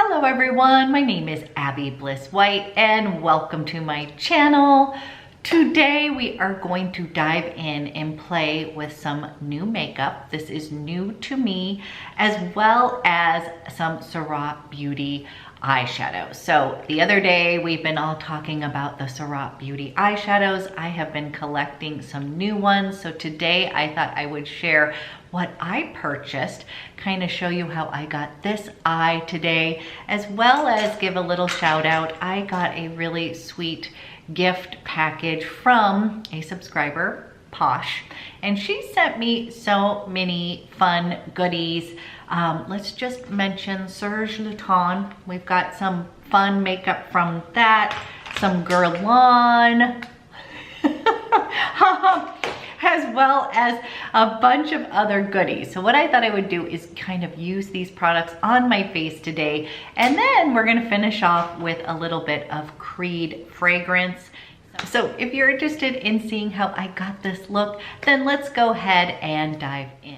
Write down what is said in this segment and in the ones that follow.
Hello everyone, my name is Abby Bliss White and welcome to my channel. Today we are going to dive in and play with some new makeup. This is new to me, as well as some Surratt Beauty eyeshadows. So the other day we've been all talking about the Surratt Beauty eyeshadows. I have been collecting some new ones. So today I thought I would share what I purchased, kind of show you how I got this eye today, as well as give a little shout out. I got a really sweet gift package from a subscriber, Posh, and she sent me so many fun goodies. Let's just mention Serge Lutens. We've got some fun makeup from that, some GUERLAIN, as well as a bunch of other goodies. So what I thought I would do is kind of use these products on my face today, and then we're gonna finish off with a little bit of Creed fragrance. So if you're interested in seeing how I got this look, then let's go ahead and dive in.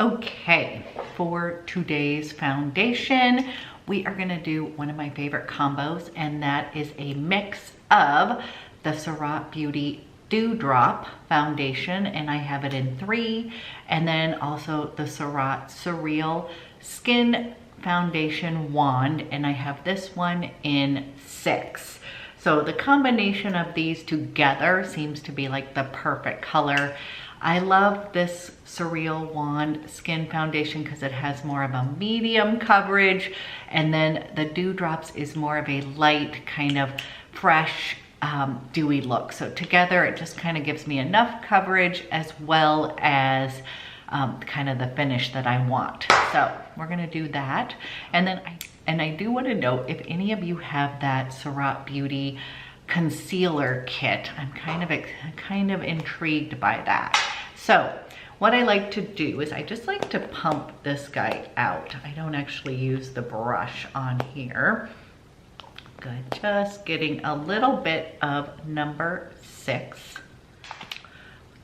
Okay, for today's foundation, we are gonna do one of my favorite combos, and that is a mix of the Surratt Beauty Dewdrop foundation, and I have it in 3, and then also the Surratt SUREAL Skin Foundation Wand, and I have this one in 6. So the combination of these together seems to be like the perfect color. I love this SUREAL Wand Skin Foundation because it has more of a medium coverage, and then the Dewdrops is more of a light, kind of fresh, dewy look. So together it just kind of gives me enough coverage as well as kind of the finish that I want. So we're gonna do that. And then I do want to note, if any of you have that Surratt Beauty concealer kit, I'm kind of intrigued by that. So what I like to do is I just like to pump this guy out. I don't actually use the brush on here. Good, just getting a little bit of number 6.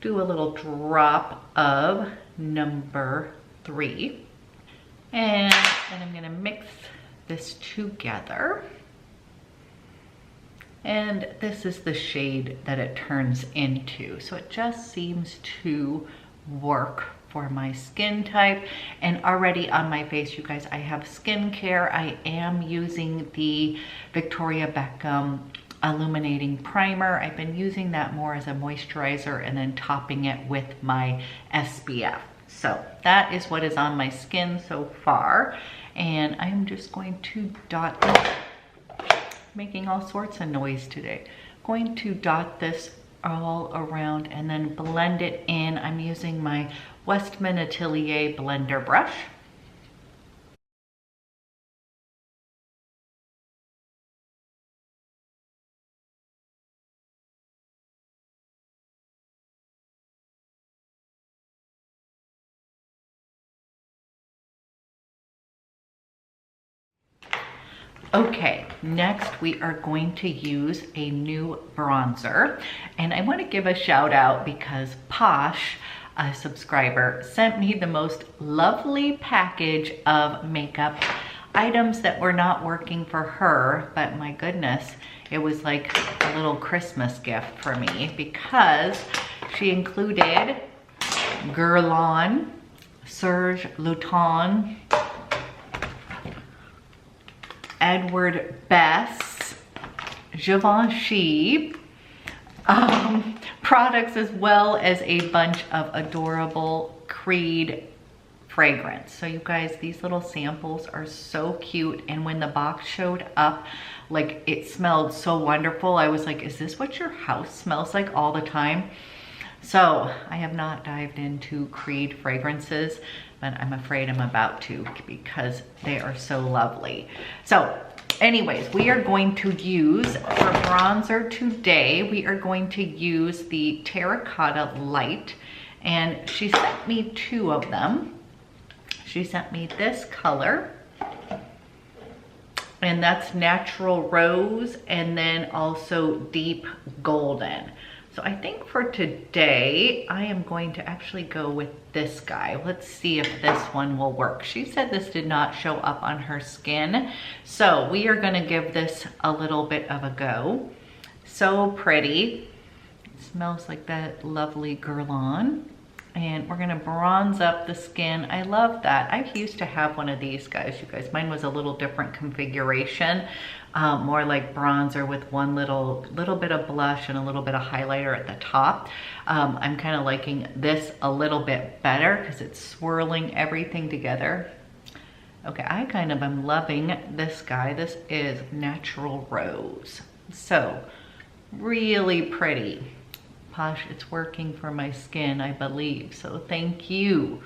Do a little drop of number 3. And then I'm gonna mix this together. And this is the shade that it turns into. So it just seems to work for my skin type. And already on my face, you guys, I have skincare. I am using the Victoria Beckham illuminating primer. I've been using that more as a moisturizer and then topping it with my SPF. So that is what is on my skin so far. And I'm just going to dot this, making all sorts of noise today. Going to dot this all around and then blend it in. I'm using my WESTMAN ATELIER blender brush. Okay, next we are going to use a new bronzer, and I want to give a shout out because Posh, a subscriber, sent me the most lovely package of makeup items that were not working for her, but my goodness, it was like a little Christmas gift for me because she included GUERLAIN, Serge Lutens, Edward Bess, Givenchy products, as well as a bunch of adorable Creed fragrance. So you guys, these little samples are so cute, and when the box showed up, like, it smelled so wonderful. I was like, is this what your house smells like all the time? So I have not dived into Creed fragrances, but I'm afraid I'm about to because they are so lovely. So anyways, we are going to use, for bronzer today, we are going to use the Terracotta Light, and she sent me 2 of them. She sent me this color, and that's Natural Rose, and then also Deep Golden. So I think for today, I am going to actually go with this guy. Let's see if this one will work. She said this did not show up on her skin. So we are gonna give this a little bit of a go. So pretty. It smells like that lovely Guerlain. And we're gonna bronze up the skin. I love that. I used to have one of these guys, you guys. Mine was a little different configuration, more like bronzer with one little bit of blush and a little bit of highlighter at the top. I'm kind of liking this a little bit better because it's swirling everything together. Okay, I kind of am loving this guy. This is Natural Rose. So, really pretty. Posh, it's working for my skin, I believe, so thank you.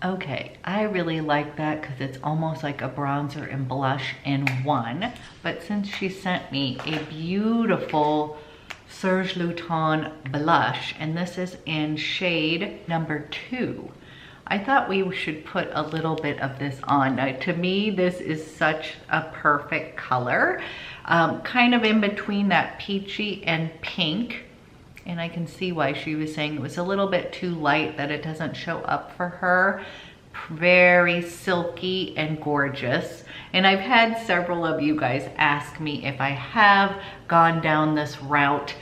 Okay, I really like that because it's almost like a bronzer and blush in one. But since she sent me a beautiful Serge Lutens blush, and this is in shade number 2. I thought we should put a little bit of this on. Now, to me, this is such a perfect color. Kind of in between that peachy and pink. And I can see why she was saying it was a little bit too light, that it doesn't show up for her. Very silky and gorgeous. And I've had several of you guys ask me if I have gone down this route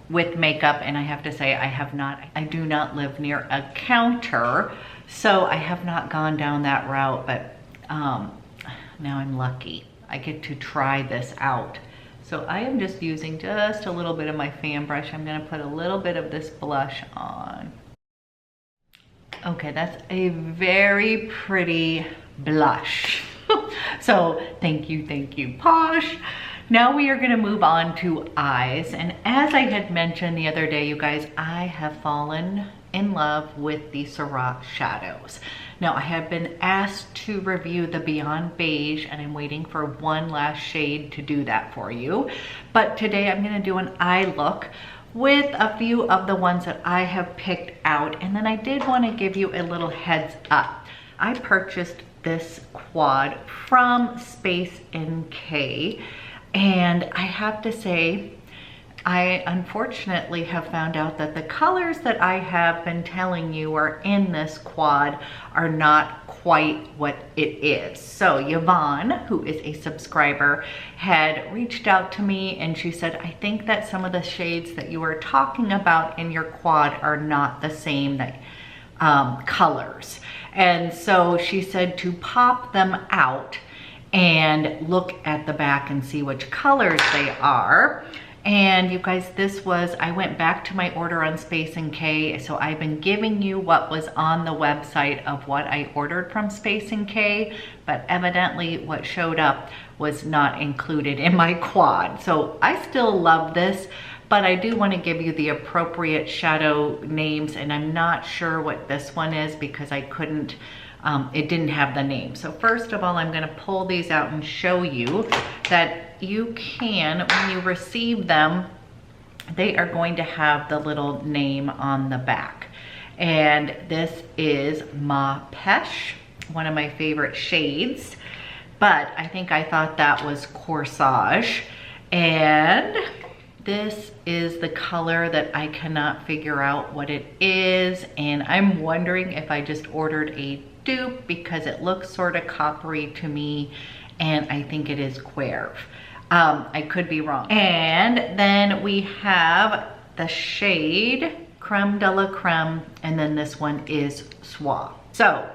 with makeup, and I have to say I have not. I do not live near a counter, so I have not gone down that route, but now I'm lucky. I get to try this out. So I am just using just a little bit of my fan brush. I'm gonna put a little bit of this blush on. Okay, that's a very pretty blush. So thank you, Posh. Now we are gonna move on to eyes. And as I had mentioned the other day, you guys, I have fallen in love with the Surratt shadows. Now I have been asked to review the Beyond Beige, and I'm waiting for one last shade to do that for you. But today I'm gonna do an eye look with a few of the ones that I have picked out. And then I did wanna give you a little heads up. I purchased this quad from Space NK. And I have to say, I unfortunately have found out that the colors that I have been telling you are in this quad are not quite what it is. So Yvonne, who is a subscriber, had reached out to me and she said, I think that some of the shades that you are talking about in your quad are not the same colors. And so she said to pop them out and look at the back and see which colors they are. And you guys, this was, I went back to my order on Space NK, so I've been giving you what was on the website of what I ordered from Space NK, but evidently what showed up was not included in my quad. So I still love this, but I do want to give you the appropriate shadow names, and I'm not sure what this one is because I couldn't, it didn't have the name. So first of all, I'm gonna pull these out and show you that you can, when you receive them, they are going to have the little name on the back. And this is Ma Peche, one of my favorite shades, but I think I thought that was Corsage. And this is the color that I cannot figure out what it is, and I'm wondering if I just ordered a dupe because it looks sort of coppery to me, and I think it is Querve. I could be wrong. And then we have the shade Creme de la Creme, and then this one is Soie. So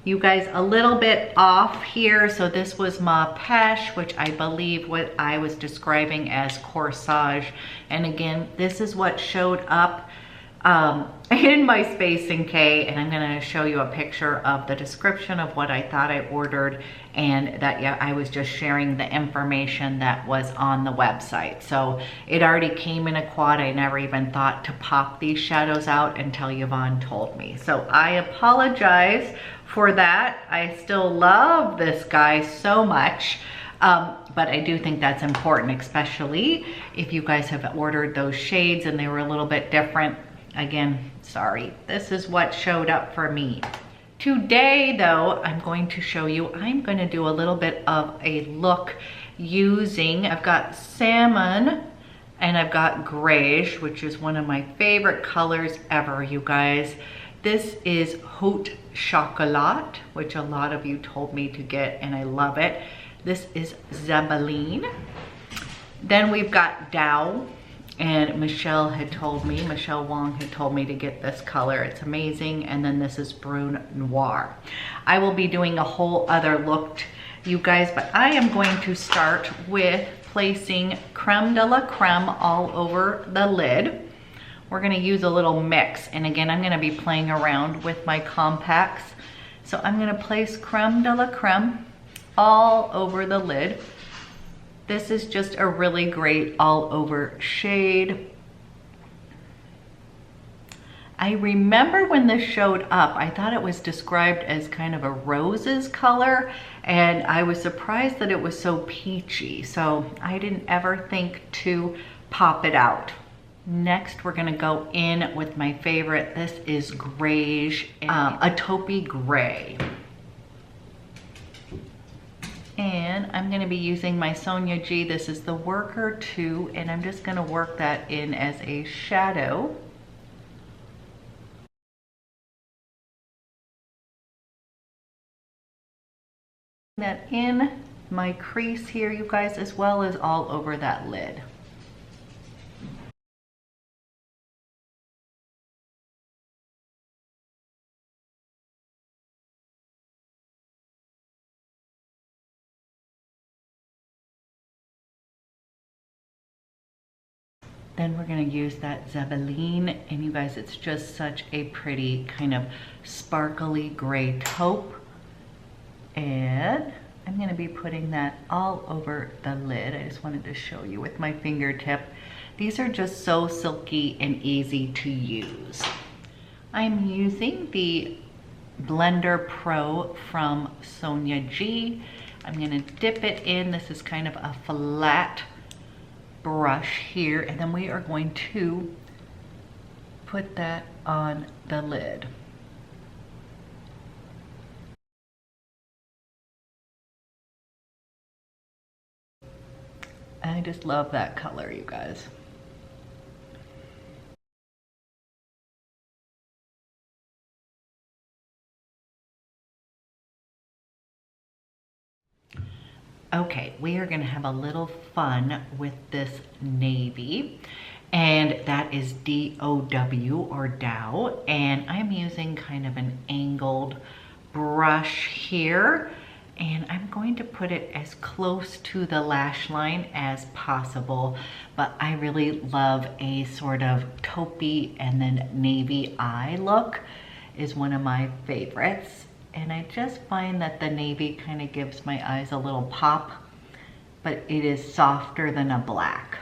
you guys, a little bit off here. So this was Ma Peche, which I believe what I was describing as Corsage. And again, this is what showed up in my Space NK, and I'm gonna show you a picture of the description of what I thought I ordered, and that, yeah, I was just sharing the information that was on the website. So it already came in a quad. I never even thought to pop these shadows out until Yvonne told me. So I apologize for that. I still love this guy so much. But I do think that's important, especially if you guys have ordered those shades and they were a little bit different. again, sorry, this is what showed up for me. Today though, I'm going to show you, I'm going to do a little bit of a look using, I've got salmon and I've got grayish, which is one of my favorite colors ever, you guys. This is Haute Chocolat, which a lot of you told me to get and I love it. This is Zeppelin. Then we've got Dow, and Michelle Wong had told me to get this color. It's amazing. And then this is Brune Noir. I will be doing a whole other look, you guys, but I am going to start with placing Creme de la Creme all over the lid. We're gonna use a little mix. And again, I'm gonna be playing around with my compacts. So I'm gonna place Creme de la Creme all over the lid. This is just a really great all over shade. I remember when this showed up, I thought it was described as kind of a roses color, and I was surprised that it was so peachy. So I didn't ever think to pop it out. Next, we're gonna go in with my favorite. This is grayish, a taupey gray. And I'm gonna be using my Sonia G. This is the Worker 2, and I'm just gonna work that in as a shadow. That in my crease here, you guys, as well as all over that lid. Then we're gonna use that Zeppelin, and you guys, it's just such a pretty kind of sparkly gray taupe. And I'm gonna be putting that all over the lid. I just wanted to show you with my fingertip. These are just so silky and easy to use. I'm using the Blender Pro from Sonia G. I'm gonna dip it in. This is kind of a flat brush here, and then we are going to put that on the lid. I just love that color, you guys. Okay, we are gonna have a little fun with this navy, and that is DOW or Dow, and I'm using kind of an angled brush here, and I'm going to put it as close to the lash line as possible, but I really love a sort of taupey and then navy eye look is one of my favorites. And I just find that the navy kind of gives my eyes a little pop, but it is softer than a black.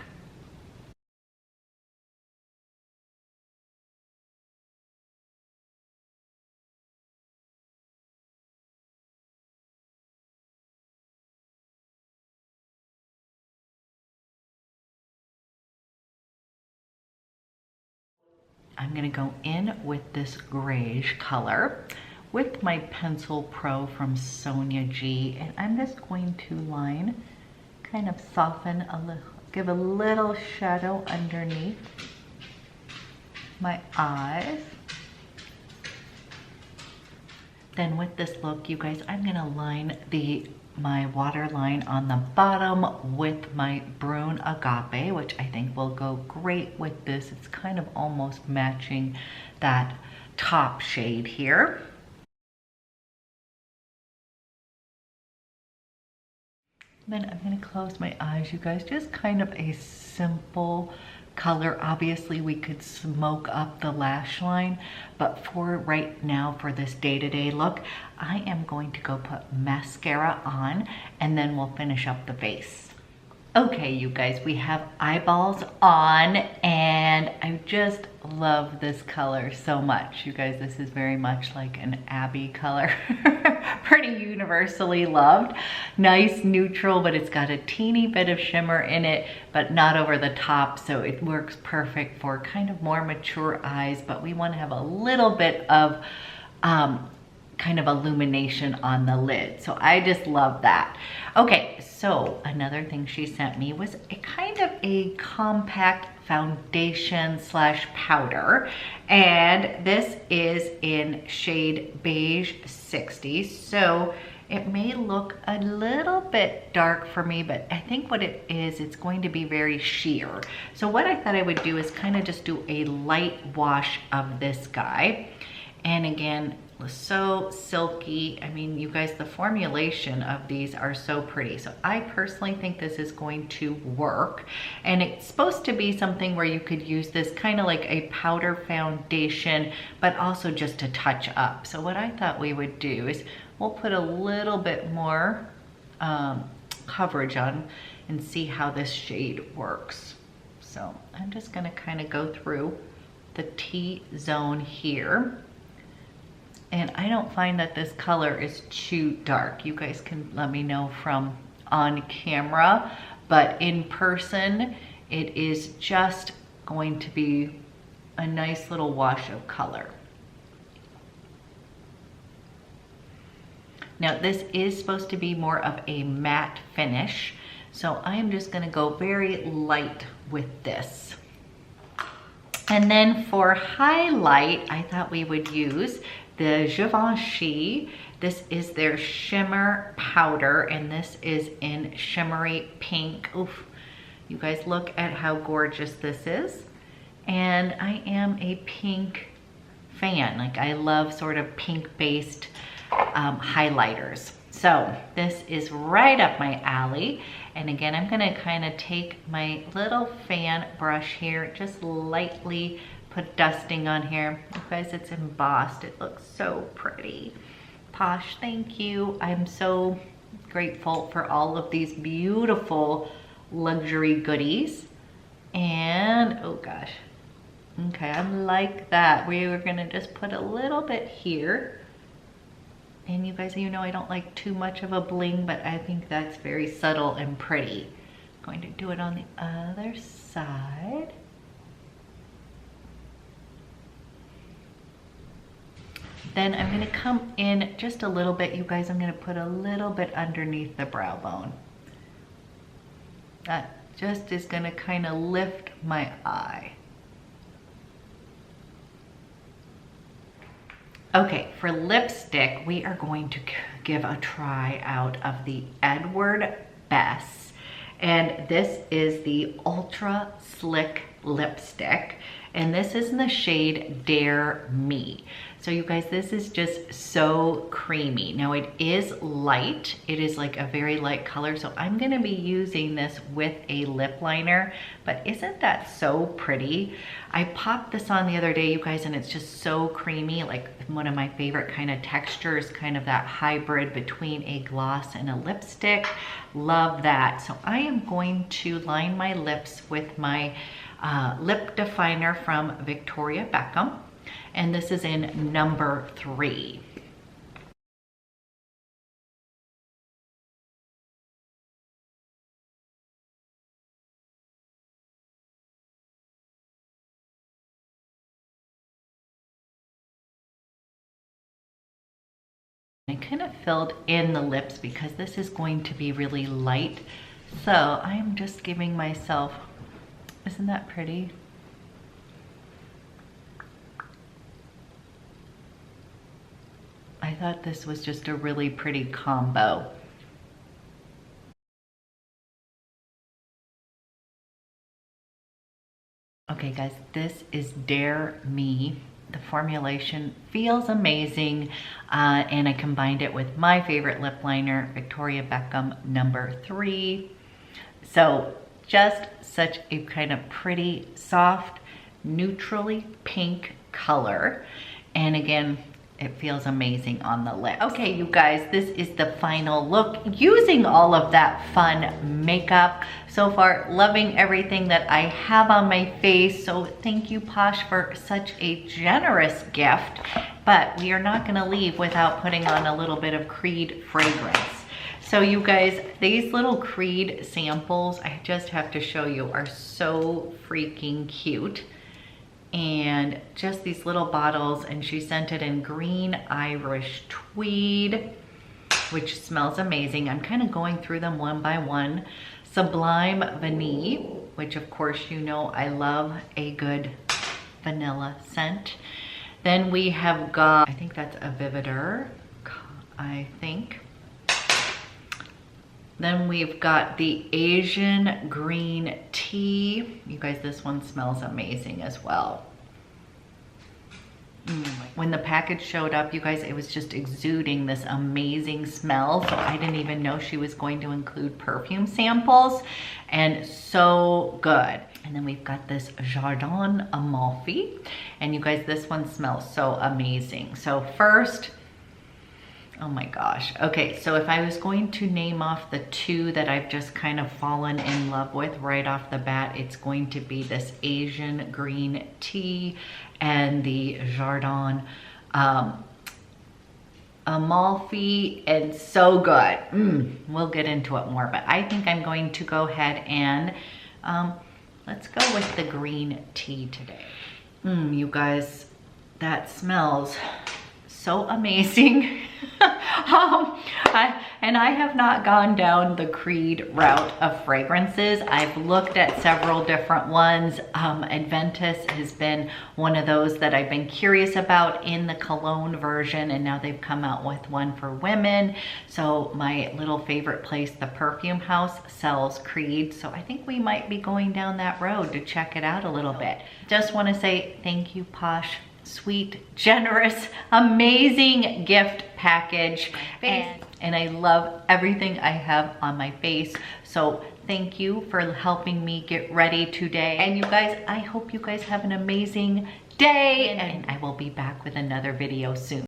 I'm gonna go in with this grayish color with my Pencil Pro from Sonia G, and I'm just going to line, kind of soften a little, give a little shadow underneath my eyes. Then with this look, you guys, I'm gonna line my waterline on the bottom with my Brune Agape, which I think will go great with this. It's kind of almost matching that top shade here. Then I'm gonna close my eyes, you guys. Just kind of a simple color. Obviously we could smoke up the lash line, but for right now, for this day-to-day look, I am going to go put mascara on, and then we'll finish up the base. Okay, you guys, we have eyeballs on, and I just love this color so much. You guys, this is very much like an Abby color. Pretty universally loved. Nice neutral, but it's got a teeny bit of shimmer in it, but not over the top, so it works perfect for kind of more mature eyes, but we want to have a little bit of kind of illumination on the lid. So I just love that. Okay, so another thing she sent me was a kind of a compact foundation slash powder, and this is in shade beige 60. So it may look a little bit dark for me, but I think what it is, it's going to be very sheer. So what I thought I would do is kind of just do a light wash of this guy. And again, so silky. I mean, you guys, the formulation of these are so pretty. So I personally think this is going to work. And it's supposed to be something where you could use this kind of like a powder foundation, but also just to touch up. So what I thought we would do is we'll put a little bit more coverage on and see how this shade works. So I'm just gonna kind of go through the T-zone here. And I don't find that this color is too dark. You guys can let me know from on camera, but in person, it is just going to be a nice little wash of color. Now this is supposed to be more of a matte finish, so I am just gonna go very light with this. And then for highlight, I thought we would use the Givenchy. This is their shimmer powder, and this is in shimmery pink. Oof, you guys look at how gorgeous this is. And I am a pink fan. Like, I love sort of pink based highlighters. So this is right up my alley. And again, I'm gonna kind of take my little fan brush here, just lightly put dusting on here. You guys, it's embossed. It looks so pretty. Posh, thank you. I'm so grateful for all of these beautiful luxury goodies. And, oh gosh. Okay, I'm like that. We were gonna just put a little bit here. And you guys, you know I don't like too much of a bling, but I think that's very subtle and pretty. I'm going to do it on the other side. Then I'm gonna come in just a little bit, you guys. I'm gonna put a little bit underneath the brow bone. That just is gonna kind of lift my eye. Okay, for lipstick, we are going to give a try out of the Edward Bess. And this is the Ultra Slick Lipstick. And this is in the shade Dare Me. So you guys, this is just so creamy. Now it is light. It is like a very light color. So I'm gonna be using this with a lip liner, but isn't that so pretty? I popped this on the other day, you guys, and it's just so creamy. Like one of my favorite kind of textures, kind of that hybrid between a gloss and a lipstick. Love that. So I am going to line my lips with my lip definer from Victoria Beckham. And this is in number 3. I kind of filled in the lips because this is going to be really light. So I'm just giving myself, isn't that pretty? I thought this was just a really pretty combo. Okay guys, this is Dare Me. The formulation feels amazing, and I combined it with my favorite lip liner, Victoria Beckham number 3. So just such a kind of pretty, soft, neutrally pink color. And again, it feels amazing on the lips. Okay, you guys, this is the final look using all of that fun makeup. So far, loving everything that I have on my face. So thank you, Posh, for such a generous gift. But we are not gonna leave without putting on a little bit of Creed fragrance. So you guys, these little Creed samples, I just have to show you, are so freaking cute. And just these little bottles, and she sent it in green Irish tweed, which smells amazing. I'm kind of going through them one by one. Sublime Vanille, which of course you know I love a good vanilla scent. Then we have got, I think that's a Vinader, I think. Then we've got the Asian green tea. You guys, this one smells amazing as well. When the package showed up, you guys, it was just exuding this amazing smell. So I didn't even know she was going to include perfume samples, and so good. And then we've got this Jardin Amalfi. And you guys, this one smells so amazing. So first, oh my gosh. Okay, so if I was going to name off the two that I've just kind of fallen in love with right off the bat, it's going to be this Asian green tea and the Jardin Amalfi. And so good. We'll get into it more, but I think I'm going to go ahead and let's go with the green tea today. You guys, that smells so amazing. I have not gone down the Creed route of fragrances. I've looked at several different ones. Adventus has been one of those that I've been curious about in the cologne version, and now they've come out with one for women. So my little favorite place, the Perfume House, sells Creed. So I think we might be going down that road to check it out a little bit. Just want to say thank you, Posh. Sweet, generous, amazing gift package. And I love everything I have on my face. So thank you for helping me get ready today. And you guys, I hope you guys have an amazing day, and I will be back with another video soon.